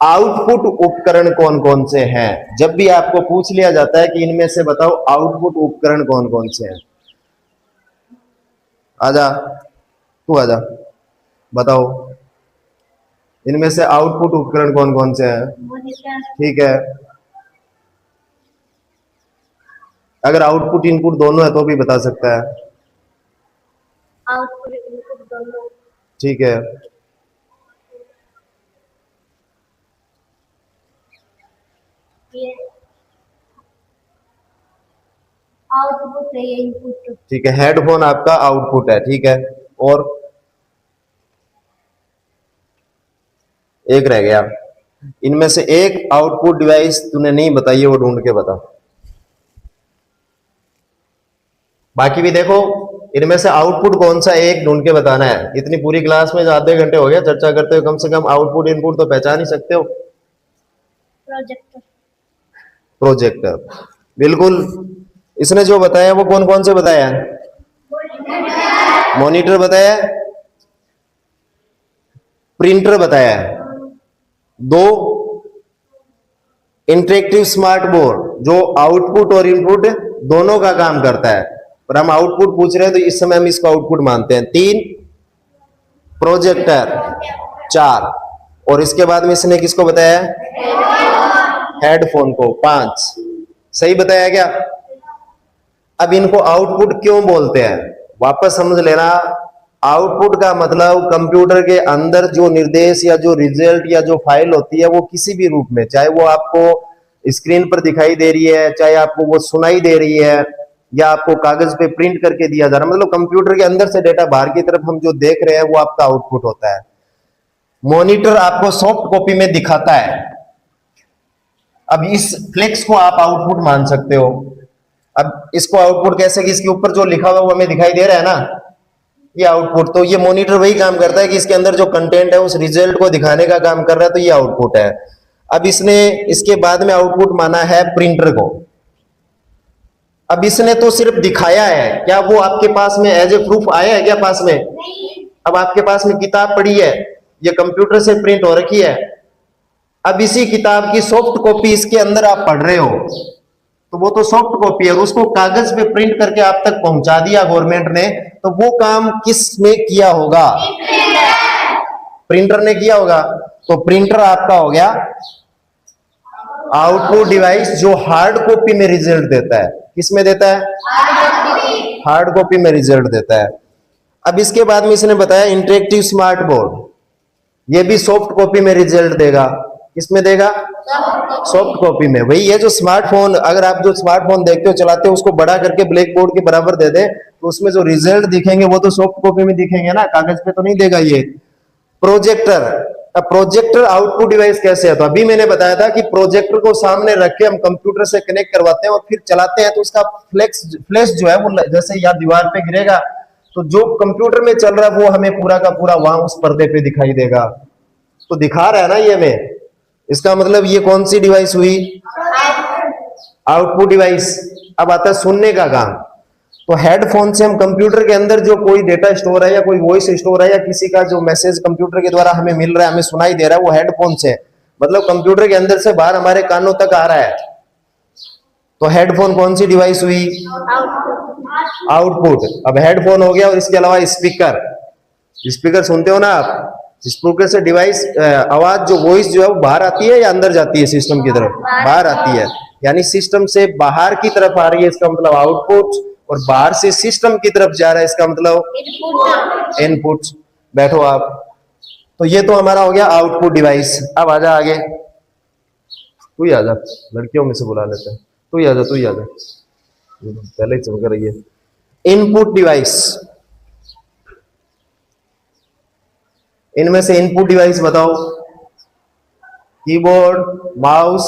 Output उपकरण कौन कौन से हैं? जब भी आपको पूछ लिया जाता है कि इनमें से बताओ आउटपुट उपकरण कौन कौन से हैं, आजा तू आजा, बताओ इनमें से आउटपुट उपकरण कौन कौन से हैं? ठीक है, अगर आउटपुट इनपुट दोनों है तो भी बता सकता है। आउटपुट इनपुट दोनों। ठीक है, ये आउटपुट है, ये इनपुट। ठीक है, हेडफोन आपका आउटपुट है। ठीक है, और एक रह गया, इनमें से एक आउटपुट डिवाइस तूने नहीं बताई है, वो ढूंढ के बता। बाकी भी देखो, इनमें से आउटपुट कौन सा एक ढूंढ के बताना है। इतनी पूरी क्लास में जो आधे घंटे हो गया चर्चा करते हुए, कम से कम आउटपुट इनपुट तो पहचान ही सकते हो। प्रोजेक्टर। प्रोजेक्टर, बिल्कुल। इसने जो बताया वो कौन कौन से बताया? मॉनिटर बताया, प्रिंटर बताया, दो इंटरेक्टिव स्मार्ट बोर्ड जो आउटपुट और इनपुट दोनों का काम करता है, पर हम आउटपुट पूछ रहे हैं तो इस समय हम इसको आउटपुट मानते हैं। तीन प्रोजेक्टर, चार, और इसके बाद में इसने किसको बताया? हेडफोन को। पांच। सही बताया क्या? अब इनको आउटपुट क्यों बोलते हैं वापस समझ लेना। आउटपुट का मतलब कंप्यूटर के अंदर जो निर्देश या जो रिजल्ट या जो फाइल होती है वो किसी भी रूप में, चाहे वो आपको स्क्रीन पर दिखाई दे रही है, चाहे आपको वो सुनाई दे रही है, या आपको कागज पे प्रिंट करके दिया जा रहा है, मतलब कंप्यूटर के अंदर से डेटा बाहर की तरफ हम जो देख रहे हैं वो आपका आउटपुट होता है। मॉनिटर आपको सॉफ्ट कॉपी में दिखाता है। अब इस फ्लेक्स को आप आउटपुट मान सकते हो। अब इसको आउटपुट कैसे कि इसके ऊपर जो लिखा हुआ वो हमें दिखाई दे रहा है ना, ये आउटपुट। तो ये मॉनिटर वही काम करता है कि इसके अंदर जो कंटेंट है उस रिजल्ट को दिखाने का काम कर रहा है, तो ये आउटपुट है। अब इसने इसके बाद में आउटपुट माना है प्रिंटर को। अब इसने तो सिर्फ दिखाया है, क्या वो आपके पास में एज ए प्रूफ आया है क्या पास में? नहीं। अब आपके पास में किताब पड़ी है, ये कंप्यूटर से प्रिंट हो रखी है। अब इसी किताब की सॉफ्ट कॉपी इसके अंदर आप पढ़ रहे हो, तो वो तो सॉफ्ट कॉपी है, उसको कागज पे प्रिंट करके आप तक पहुंचा दिया गवर्नमेंट ने, तो वो काम किसने किया होगा? प्रिंटर ने किया होगा। तो प्रिंटर आपका हो गया आउटपुट डिवाइस जो हार्ड कॉपी में रिजल्ट देता है। किस में देता है? हार्ड कॉपी में रिजल्ट देता है। अब इसके बाद में इसने बताया इंटरेक्टिव स्मार्ट बोर्ड, ये भी सॉफ्ट कॉपी में रिजल्ट देगा। किसमें देगा? सॉफ्ट कॉपी में। वही है जो स्मार्टफोन, अगर आप जो स्मार्टफोन देखते हो चलाते हो उसको बड़ा करके ब्लैक बोर्ड के बराबर दे दे तो उसमें जो रिजल्ट दिखेंगे वो तो सॉफ्ट कॉपी में दिखेंगे ना, कागज पे तो नहीं देगा ये। प्रोजेक्टर, अब प्रोजेक्टर आउटपुट डिवाइस कैसे है? तो अभी मैंने बताया था कि प्रोजेक्टर को सामने रख के हम कंप्यूटर से कनेक्ट करवाते हैं और फिर चलाते हैं, तो उसका फ्लैश जो है वो जैसे या दीवार पे गिरेगा तो जो कंप्यूटर में चल रहा है वो हमें पूरा का पूरा वहां उस पर्दे पे दिखाई देगा। तो दिखा रहा है ना ये हमें, इसका मतलब ये कौन सी डिवाइस हुई? Output device. अब आता है सुनने का काम। तो हेडफोन से हम कंप्यूटर के अंदर जो कोई डेटा स्टोर है या कोई वॉइस स्टोर है या किसी का जो मैसेज कंप्यूटर के द्वारा हमें मिल रहा है, हमें सुनाई दे रहा है, वो हेडफोन से, मतलब कंप्यूटर के अंदर से बाहर हमारे कानों तक आ रहा है। तो हेडफोन कौन सी डिवाइस हुई? आउटपुट। अब हेडफोन हो गया, और इसके अलावा स्पीकर, स्पीकर सुनते हो ना आप, स्पीकर से डिवाइस आवाज जो वॉइस जो है वो बाहर आती है या अंदर जाती है सिस्टम की तरफ? बाहर आती है, यानी सिस्टम से बाहर की तरफ आ रही है, इसका मतलब आउटपुट, और बाहर से सिस्टम की तरफ जा रहा है, इसका मतलब इनपुट। बैठो आप। तो ये तो हमारा हो गया आउटपुट डिवाइस। अब आजा आगे, तू ही आजा, लड़कियों में से बुला लेते हैं, तू ही आजा, तू ही आजा, पहले ही चमक रही है। इनपुट डिवाइस, इनमें से इनपुट डिवाइस बताओ। Keyboard, mouse,